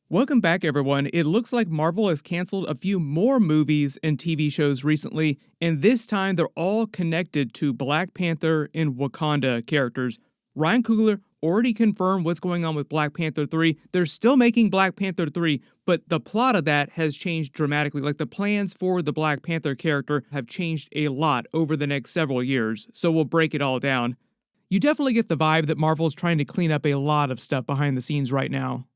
Welcome back, everyone. It looks like Marvel has canceled a few more movies and TV shows recently, and this time they're all connected to Black Panther and Wakanda characters. Ryan Coogler already confirmed what's going on with Black Panther 3. They're still making Black Panther 3, but the plot of that has changed dramatically. Like, the plans for the Black Panther character have changed a lot over the next several years, so we'll break it all down. You definitely get the vibe that Marvel's trying to clean up a lot of stuff behind the scenes right now,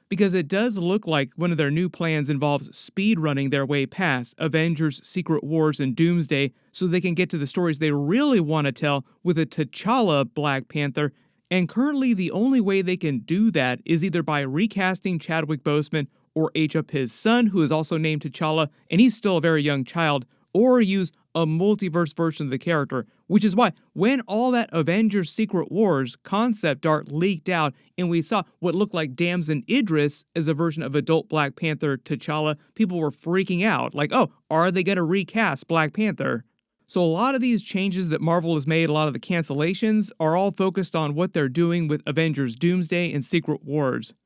because it does look like one of their new plans involves speedrunning their way past Avengers, Secret Wars, and Doomsday so they can get to the stories they really want to tell with a T'Challa Black Panther, and currently the only way they can do that is either by recasting Chadwick Boseman or age up his son, who is also named T'Challa, and he's still a very young child, or use a multiverse version of the character, which is why when all that Avengers Secret Wars concept art leaked out and we saw what looked like Damson Idris as a version of adult Black Panther T'Challa, people were freaking out, like, oh, are they going to recast Black Panther? So a lot of these changes that Marvel has made, a lot of the cancellations, are all focused on what they're doing with Avengers Doomsday and Secret Wars.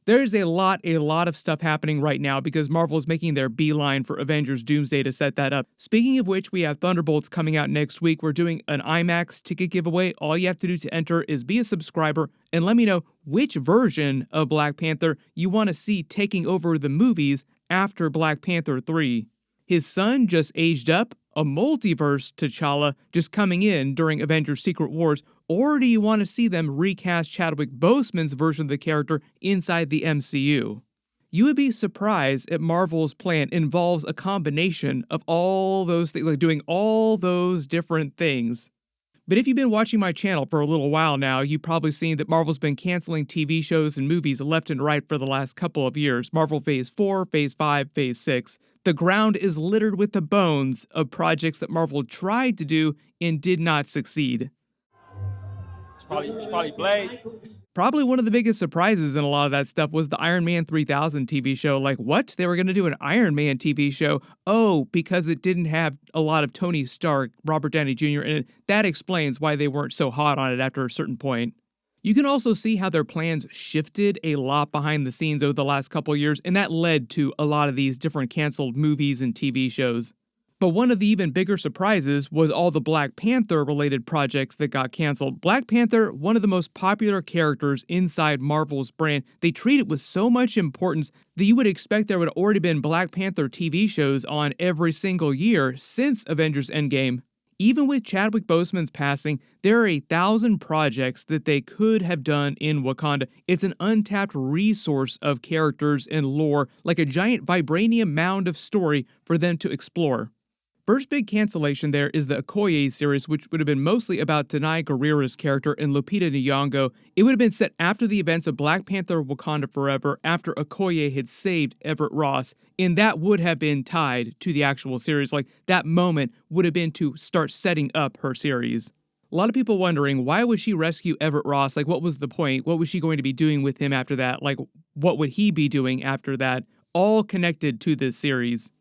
There's a lot of stuff happening right now because Marvel is making their beeline for Avengers Doomsday to set that up. Speaking of which, we have Thunderbolts coming out next week. We're doing an IMAX ticket giveaway. All you have to do to enter is be a subscriber and let me know which version of Black Panther you want to see taking over the movies after Black Panther 3. His son just aged up, a multiverse T'Challa just coming in during Avengers Secret Wars, or do you want to see them recast Chadwick Boseman's version of the character inside the MCU? You would be surprised if Marvel's plan involves a combination of all those things, like doing all those different things. But if you've been watching my channel for a little while now, you've probably seen that Marvel's been canceling TV shows and movies left and right for the last couple of years. Marvel Phase 4, Phase 5, Phase 6. The ground is littered with the bones of projects that Marvel tried to do and did not succeed. It's probably Blade. Probably one of the biggest surprises in a lot of that stuff was the Iron Man 3000 TV show. Like, what? They were going to do an Iron Man TV show? Oh, because it didn't have a lot of Tony Stark, Robert Downey Jr. in it. That explains why they weren't so hot on it after a certain point. You can also see how their plans shifted a lot behind the scenes over the last couple years, and that led to a lot of these different canceled movies and TV shows. But one of the even bigger surprises was all the Black Panther-related projects that got canceled. Black Panther, one of the most popular characters inside Marvel's brand, they treat it with so much importance that you would expect there would have already been Black Panther TV shows on every single year since Avengers Endgame. Even with Chadwick Boseman's passing, there are 1,000 projects that they could have done in Wakanda. It's an untapped resource of characters and lore, like a giant vibranium mound of story for them to explore. First big cancellation there is the Okoye series, which would have been mostly about Danai Gurira's character and Lupita Nyong'o. It would have been set after the events of Black Panther Wakanda Forever, after Okoye had saved Everett Ross, and that would have been tied to the actual series. Like, that moment would have been to start setting up her series. A lot of people wondering, why would she rescue Everett Ross? Like, what was the point? What was she going to be doing with him after that? Like, what would he be doing after that? All connected to this series.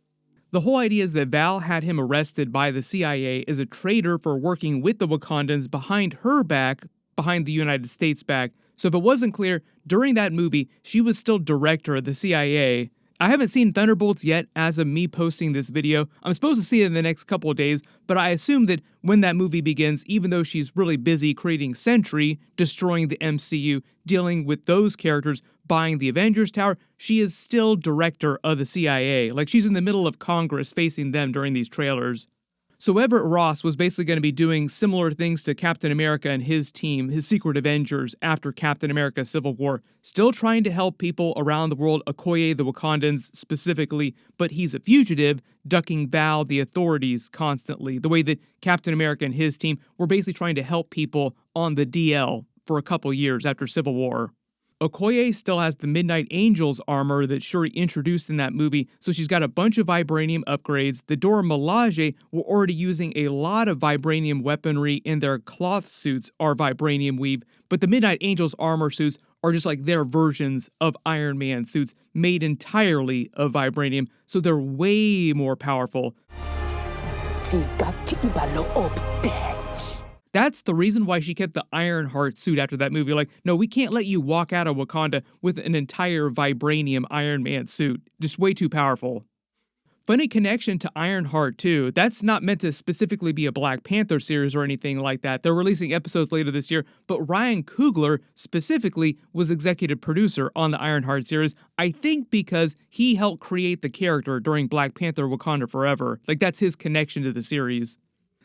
The whole idea is that Val had him arrested by the CIA as a traitor for working with the Wakandans behind her back, behind the United States back. So if it wasn't clear, during that movie, she was still director of the CIA. I haven't seen Thunderbolts yet as of me posting this video. I'm supposed to see it in the next couple of days, but I assume that when that movie begins, even though she's really busy creating Sentry, destroying the MCU, dealing with those characters, buying the Avengers Tower, she is still director of the CIA. Like, she's in the middle of Congress facing them during these trailers. So Everett Ross was basically going to be doing similar things to Captain America and his team, his Secret Avengers, after Captain America Civil War. Still trying to help people around the world, Okoye, the Wakandans specifically, but he's a fugitive, ducking Val, the authorities, constantly. The way that Captain America and his team were basically trying to help people on the DL for a couple years after Civil War. Okoye still has the Midnight Angels armor that Shuri introduced in that movie, so she's got a bunch of vibranium upgrades. The Dora Milaje were already using a lot of vibranium weaponry, and their cloth suits are vibranium weave, but the Midnight Angels armor suits are just like their versions of Iron Man suits, made entirely of vibranium, so they're way more powerful. That's the reason why she kept the Ironheart suit after that movie. Like, no, we can't let you walk out of Wakanda with an entire vibranium Iron Man suit. Just way too powerful. Funny connection to Ironheart, too. That's not meant to specifically be a Black Panther series or anything like that. They're releasing episodes later this year, but Ryan Coogler specifically was executive producer on the Ironheart series, I think because he helped create the character during Black Panther Wakanda Forever. Like, that's his connection to the series.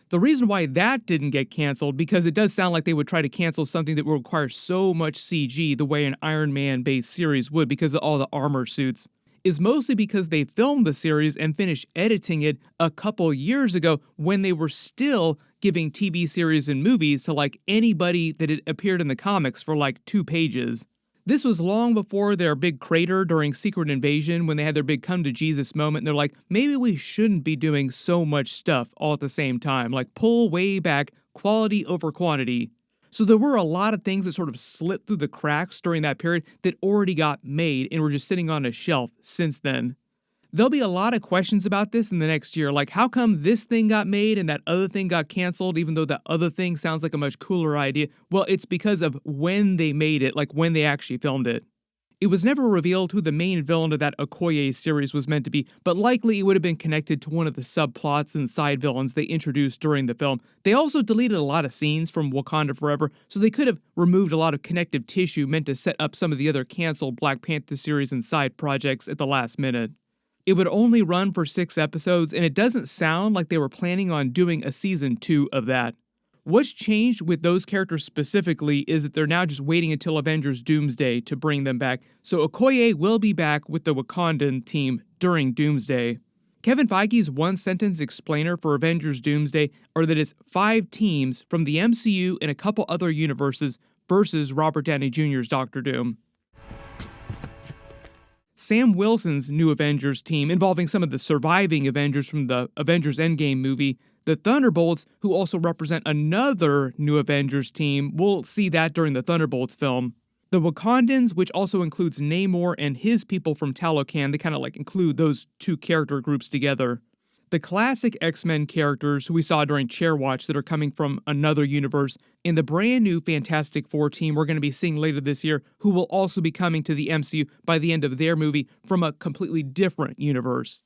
The reason why that didn't get canceled, because it does sound like they would try to cancel something that would require so much CG the way an Iron Man-based series would because of all the armor suits, is mostly because they filmed the series and finished editing it a couple years ago when they were still giving TV series and movies to like anybody that had appeared in the comics for like 2 pages. This was long before their big crater during Secret Invasion when they had their big come to Jesus moment and they're like, maybe we shouldn't be doing so much stuff all at the same time, like pull way back, quality over quantity. So there were a lot of things that sort of slipped through the cracks during that period that already got made and were just sitting on a shelf since then. There'll be a lot of questions about this in the next year, like how come this thing got made and that other thing got canceled even though that other thing sounds like a much cooler idea? Well, it's because of when they made it, like when they actually filmed it. It was never revealed who the main villain of that Okoye series was meant to be, but likely it would have been connected to one of the subplots and side villains they introduced during the film. They also deleted a lot of scenes from Wakanda Forever, so they could have removed a lot of connective tissue meant to set up some of the other canceled Black Panther series and side projects at the last minute. It would only run for 6 episodes, and it doesn't sound like they were planning on doing a season 2 of that. What's changed with those characters specifically is that they're now just waiting until Avengers Doomsday to bring them back, so Okoye will be back with the Wakandan team during Doomsday. Kevin Feige's one-sentence explainer for Avengers Doomsday are that it's 5 teams from the MCU and a couple other universes versus Robert Downey Jr.'s Doctor Doom. Sam Wilson's new Avengers team, involving some of the surviving Avengers from the Avengers Endgame movie, the Thunderbolts, who also represent another new Avengers team, we'll see that during the Thunderbolts film. The Wakandans, which also includes Namor and his people from Talocan, they kind of like include those 2 character groups together. The classic X-Men characters who we saw during Chairwatch that are coming from another universe, and the brand new Fantastic Four team we're going to be seeing later this year, who will also be coming to the MCU by the end of their movie from a completely different universe.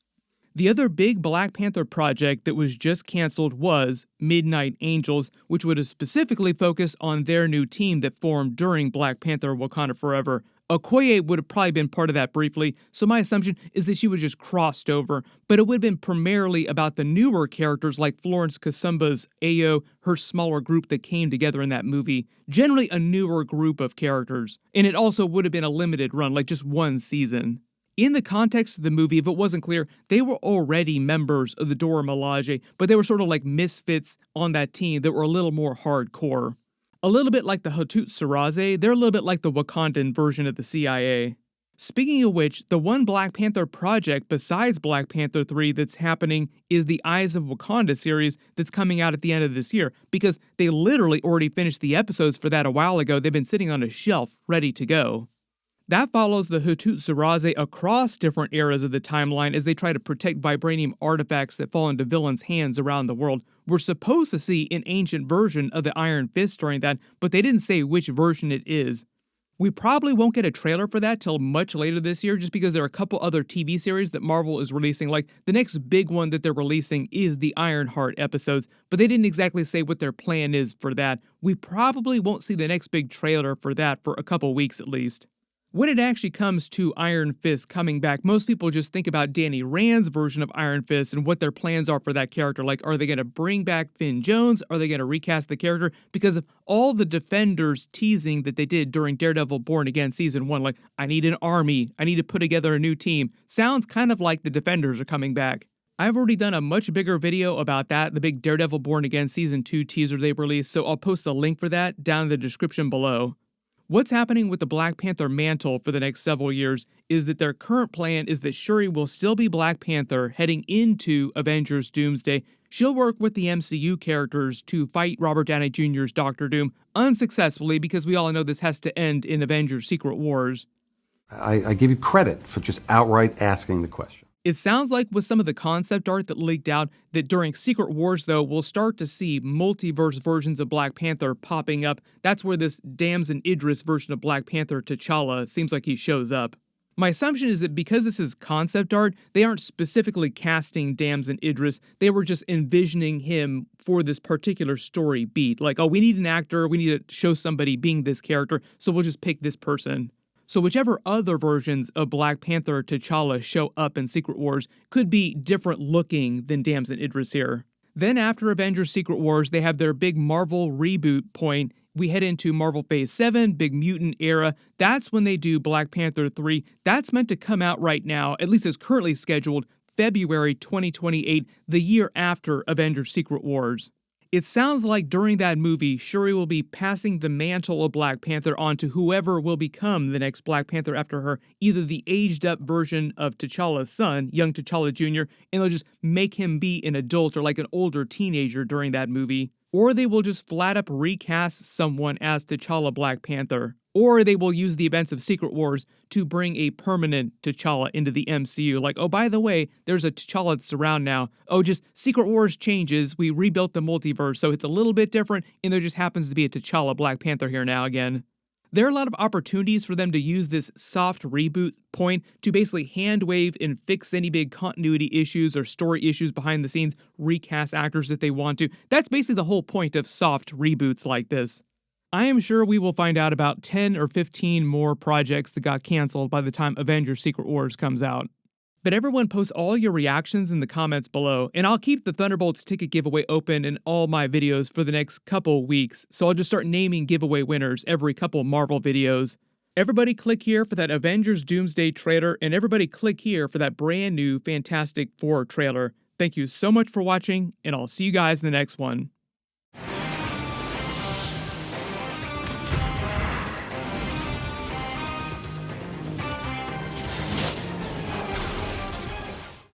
The other big Black Panther project that was just canceled was Midnight Angels, which would have specifically focused on their new team that formed during Black Panther Wakanda Forever. Okoye would have probably been part of that briefly, so my assumption is that she would have just crossed over, but it would have been primarily about the newer characters like Florence Kasumba's Ayo, her smaller group that came together in that movie. Generally a newer group of characters, and it also would have been a limited run, like just 1 season. In the context of the movie, if it wasn't clear, they were already members of the Dora Milaje, but they were sort of like misfits on that team that were a little more hardcore. A little bit like the Hatut Saraze, they're a little bit like the Wakandan version of the CIA. Speaking of which, the one Black Panther project besides Black Panther 3 that's happening is the Eyes of Wakanda series that's coming out at the end of this year, because they literally already finished the episodes for that a while ago. They've been sitting on a shelf, ready to go. That follows the Hatut Saraze across different eras of the timeline as they try to protect vibranium artifacts that fall into villains' hands around the world. We're supposed to see an ancient version of the Iron Fist during that, but they didn't say which version it is. We probably won't get a trailer for that till much later this year just because there are a couple other TV series that Marvel is releasing. Like, the next big one that they're releasing is the Ironheart episodes, but they didn't exactly say what their plan is for that. We probably won't see the next big trailer for that for a couple weeks at least. When it actually comes to Iron Fist coming back, most people just think about Danny Rand's version of Iron Fist and what their plans are for that character. Like, are they going to bring back Finn Jones? Are they going to recast the character? Because of all the Defenders teasing that they did during Daredevil Born Again Season 1, like, I need an army, I need to put together a new team. Sounds kind of like the Defenders are coming back. I've already done a much bigger video about that, the big Daredevil Born Again Season 2 teaser they released, so I'll post a link for that down in the description below. What's happening with the Black Panther mantle for the next several years is that their current plan is that Shuri will still be Black Panther heading into Avengers Doomsday. She'll work with the MCU characters to fight Robert Downey Jr.'s Doctor Doom unsuccessfully because we all know this has to end in Avengers Secret Wars. I give you credit for just outright asking the question. It sounds like with some of the concept art that leaked out that during Secret Wars, though, we'll start to see multiverse versions of Black Panther popping up. That's where this Damson Idris version of Black Panther, T'Challa, seems like he shows up. My assumption is that because this is concept art, they aren't specifically casting Damson Idris, they were just envisioning him for this particular story beat. Like, oh, we need an actor, we need to show somebody being this character, so we'll just pick this person. So whichever other versions of Black Panther or T'Challa show up in Secret Wars could be different looking than Damson Idris here. Then after Avengers Secret Wars, they have their big Marvel reboot point. We head into Marvel Phase 7, Big Mutant era. That's when they do Black Panther 3. That's meant to come out right now, at least as currently scheduled, February 2028, the year after Avengers Secret Wars. It sounds like during that movie, Shuri will be passing the mantle of Black Panther on to whoever will become the next Black Panther after her, either the aged-up version of T'Challa's son, young T'Challa Jr., and they'll just make him be an adult or like an older teenager during that movie, or they will just flat-up recast someone as T'Challa Black Panther. Or they will use the events of Secret Wars to bring a permanent T'Challa into the MCU. Like, oh, by the way, there's a T'Challa that's around now. Oh, just Secret Wars changes. We rebuilt the multiverse, so it's a little bit different, and there just happens to be a T'Challa Black Panther here now again. There are a lot of opportunities for them to use this soft reboot point to basically hand wave and fix any big continuity issues or story issues behind the scenes, recast actors if they want to. That's basically the whole point of soft reboots like this. I am sure we will find out about 10 or 15 more projects that got canceled by the time Avengers Secret Wars comes out. But everyone post all your reactions in the comments below, and I'll keep the Thunderbolts ticket giveaway open in all my videos for the next couple weeks, so I'll just start naming giveaway winners every couple Marvel videos. Everybody click here for that Avengers Doomsday trailer, and everybody click here for that brand new Fantastic Four trailer. Thank you so much for watching, and I'll see you guys in the next one.